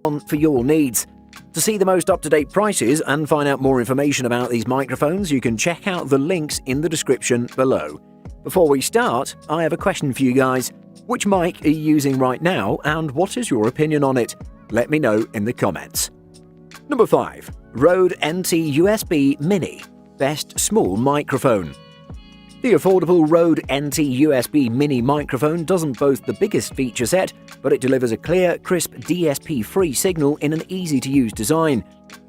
on for your needs. To see the most up-to-date prices and find out more information about these microphones, you can check out the links in the description below. Before we start, I have a question for you guys. Which mic are you using right now, and what is your opinion on it? Let me know in the comments. Number 5. Rode NT USB Mini. Best small microphone. The affordable Rode NT USB Mini microphone doesn't boast the biggest feature set, but it delivers a clear, crisp DSP-free signal in an easy-to-use design.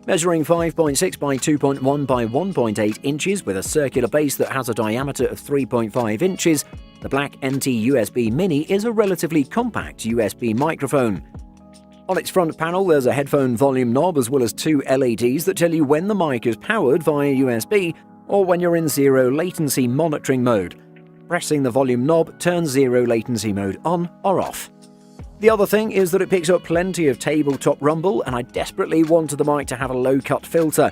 Measuring 5.6 by 2.1 by 1.8 inches with a circular base that has a diameter of 3.5 inches, the black NT USB Mini is a relatively compact USB microphone. On its front panel, there's a headphone volume knob as well as two LEDs that tell you when the mic is powered via USB or when you're in zero latency monitoring mode. Pressing the volume knob turns zero latency mode on or off. The other thing is that it picks up plenty of tabletop rumble, and I desperately wanted the mic to have a low-cut filter.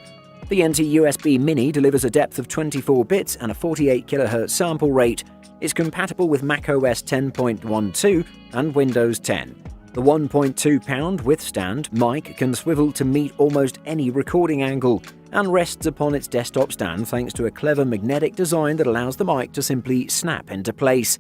The NT USB Mini delivers a depth of 24 bits and a 48 kHz sample rate. It's compatible with macOS 10.12 and Windows 10. The 1.2-pound withstand mic can swivel to meet almost any recording angle and rests upon its desktop stand thanks to a clever magnetic design that allows the mic to simply snap into place.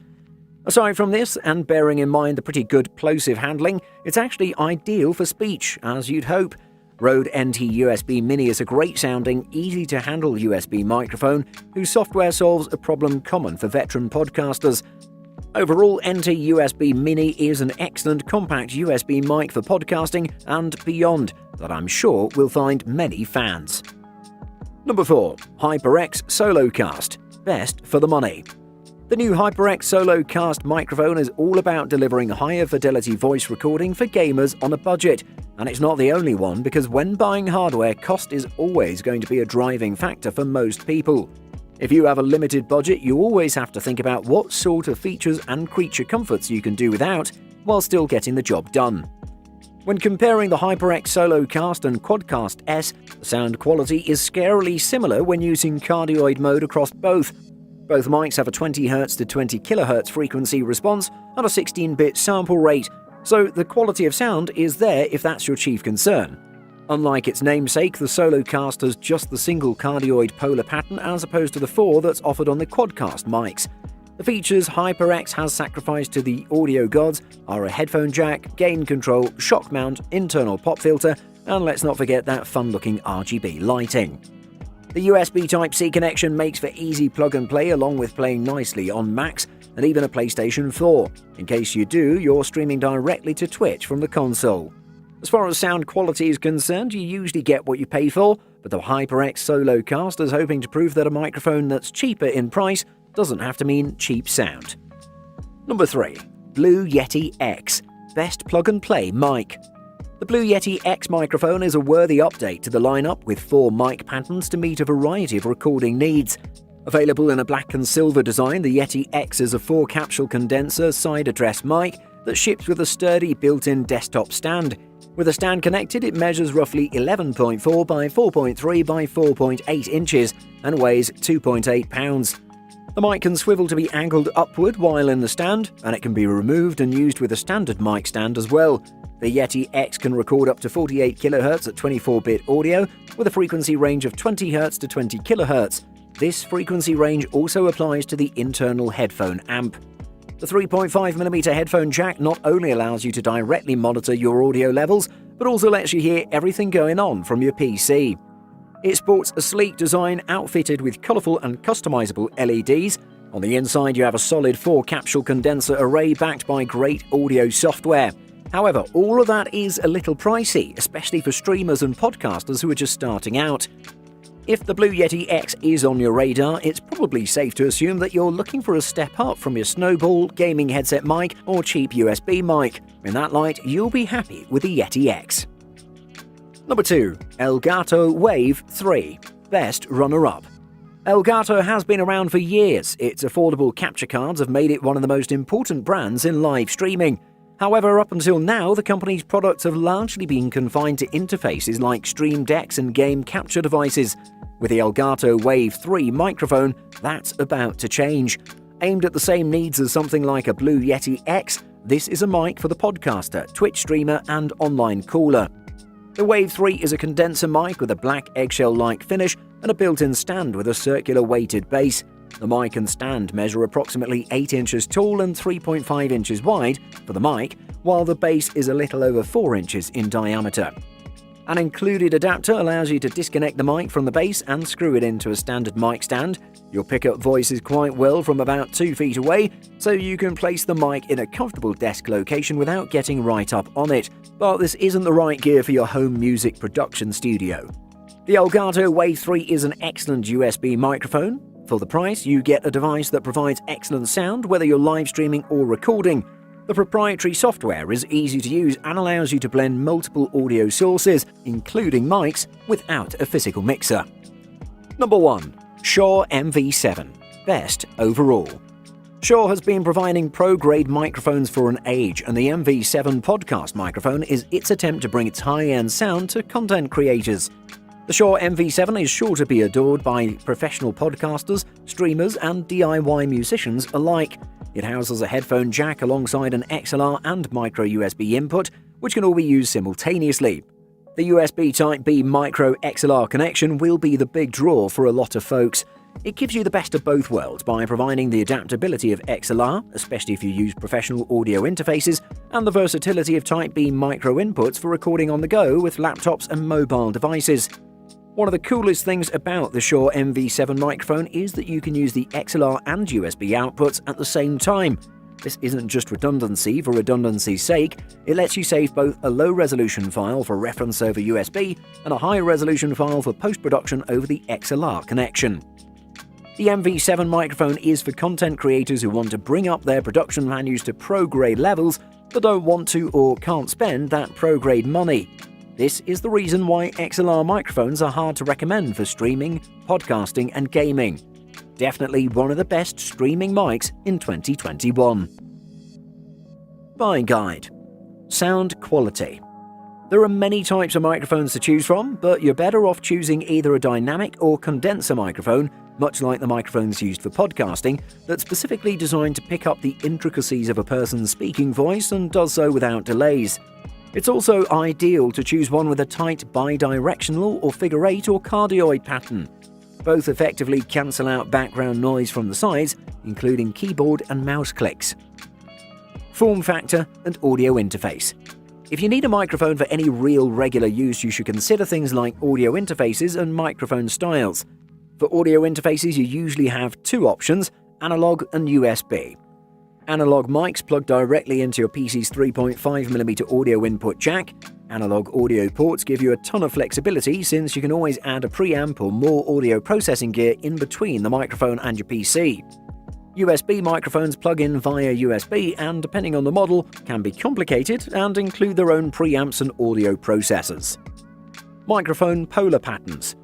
Aside from this, and bearing in mind the pretty good plosive handling, it's actually ideal for speech, as you'd hope. Rode NT USB Mini is a great-sounding, easy-to-handle USB microphone whose software solves a problem common for veteran podcasters. Overall, NT USB Mini is an excellent compact USB mic for podcasting and beyond that I'm sure will find many fans. Number 4. HyperX SoloCast. Best for the money. The new HyperX SoloCast microphone is all about delivering higher fidelity voice recording for gamers on a budget. And it's not the only one, because when buying hardware, cost is always going to be a driving factor for most people. If you have a limited budget, you always have to think about what sort of features and creature comforts you can do without while still getting the job done. When comparing the HyperX SoloCast and Quadcast S, the sound quality is scarily similar when using cardioid mode across both. Both mics have a 20Hz to 20 kHz frequency response and a 16-bit sample rate, so the quality of sound is there if that's your chief concern. Unlike its namesake, the SoloCast has just the single cardioid polar pattern as opposed to the 4 that's offered on the Quadcast mics. The features HyperX has sacrificed to the audio gods are a headphone jack, gain control, shock mount, internal pop filter, and let's not forget that fun-looking RGB lighting. The USB Type-C connection makes for easy plug-and-play along with playing nicely on Macs and even a PlayStation 4. In case you do, you're streaming directly to Twitch from the console. As far as sound quality is concerned, you usually get what you pay for, but the HyperX SoloCast is hoping to prove that a microphone that's cheaper in price doesn't have to mean cheap sound. Number 3. Blue Yeti X. Best plug-and-play mic. The Blue Yeti X microphone is a worthy update to the lineup with 4 mic patterns to meet a variety of recording needs. Available in a black and silver design, the Yeti X is a 4-capsule condenser side address mic that ships with a sturdy built-in desktop stand. With a stand connected, it measures roughly 11.4 by 4.3 by 4.8 inches and weighs 2.8 pounds. The mic can swivel to be angled upward while in the stand, and it can be removed and used with a standard mic stand as well. The Yeti X can record up to 48 kHz at 24-bit audio with a frequency range of 20 Hz to 20 kHz. This frequency range also applies to the internal headphone amp. The 3.5mm headphone jack not only allows you to directly monitor your audio levels, but also lets you hear everything going on from your PC. It sports a sleek design outfitted with colourful and customizable LEDs. On the inside, you have a solid 4-capsule condenser array backed by great audio software. However, all of that is a little pricey, especially for streamers and podcasters who are just starting out. If the Blue Yeti X is on your radar, it's probably safe to assume that you're looking for a step up from your Snowball, gaming headset mic, or cheap USB mic. In that light, you'll be happy with the Yeti X. Number 2. Elgato Wave 3. Best runner-up. Elgato has been around for years. Its affordable capture cards have made it one of the most important brands in live streaming. However, up until now, the company's products have largely been confined to interfaces like Stream Decks and game capture devices. With the Elgato Wave 3 microphone, that's about to change. Aimed at the same needs as something like a Blue Yeti X, this is a mic for the podcaster, Twitch streamer, and online caller. The Wave 3 is a condenser mic with a black eggshell-like finish and a built-in stand with a circular weighted base. The mic and stand measure approximately 8 inches tall and 3.5 inches wide for the mic, while the base is a little over 4 inches in diameter. An included adapter allows you to disconnect the mic from the base and screw it into a standard mic stand. You'll pick up voices quite well from about 2 feet away, so you can place the mic in a comfortable desk location without getting right up on it. But this isn't the right gear for your home music production studio. The Elgato Wave 3 is an excellent USB microphone. For the price, you get a device that provides excellent sound whether you're live streaming or recording. The proprietary software is easy to use and allows you to blend multiple audio sources, including mics, without a physical mixer. Number 1. Shure MV7. Best overall. Shure has been providing pro-grade microphones for an age, and the MV7 podcast microphone is its attempt to bring its high-end sound to content creators. The Shure MV7 is sure to be adored by professional podcasters, streamers, and DIY musicians alike. It houses a headphone jack alongside an XLR and micro USB input, which can all be used simultaneously. The USB Type-B micro XLR connection will be the big draw for a lot of folks. It gives you the best of both worlds by providing the adaptability of XLR, especially if you use professional audio interfaces, and the versatility of Type-B micro inputs for recording on the go with laptops and mobile devices. One of the coolest things about the Shure MV7 microphone is that you can use the XLR and USB outputs at the same time. This isn't just redundancy for redundancy's sake, it lets you save both a low-resolution file for reference over USB and a high-resolution file for post-production over the XLR connection. The MV7 microphone is for content creators who want to bring up their production values to pro-grade levels but don't want to or can't spend that pro-grade money. This is the reason why XLR microphones are hard to recommend for streaming, podcasting, and gaming. Definitely one of the best streaming mics in 2021. Buying guide. Sound quality. There are many types of microphones to choose from, but you're better off choosing either a dynamic or condenser microphone, much like the microphones used for podcasting, that's specifically designed to pick up the intricacies of a person's speaking voice and does so without delays. It's also ideal to choose one with a tight bidirectional or figure 8 or cardioid pattern. Both effectively cancel out background noise from the sides, including keyboard and mouse clicks. Form factor and audio interface. If you need a microphone for any real regular use, you should consider things like audio interfaces and microphone styles. For audio interfaces, you usually have 2 options, analog and USB. Analog mics plug directly into your PC's 3.5mm audio input jack. Analog audio ports give you a ton of flexibility since you can always add a preamp or more audio processing gear in between the microphone and your PC. USB microphones plug in via USB and, depending on the model, can be complicated and include their own preamps and audio processors. Microphone polar patterns.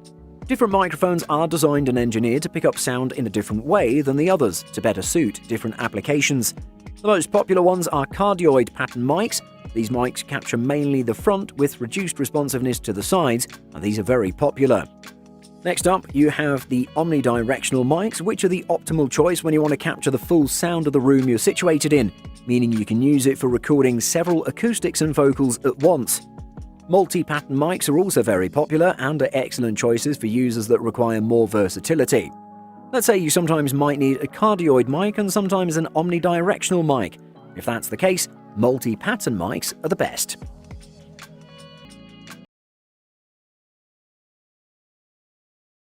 Different microphones are designed and engineered to pick up sound in a different way than the others to better suit different applications. The most popular ones are cardioid pattern mics. These mics capture mainly the front with reduced responsiveness to the sides, and these are very popular. Next up, you have the omnidirectional mics, which are the optimal choice when you want to capture the full sound of the room you're situated in, meaning you can use it for recording several acoustics and vocals at once. Multi-pattern mics are also very popular and are excellent choices for users that require more versatility. Let's say you sometimes might need a cardioid mic and sometimes an omnidirectional mic. If that's the case, multi-pattern mics are the best.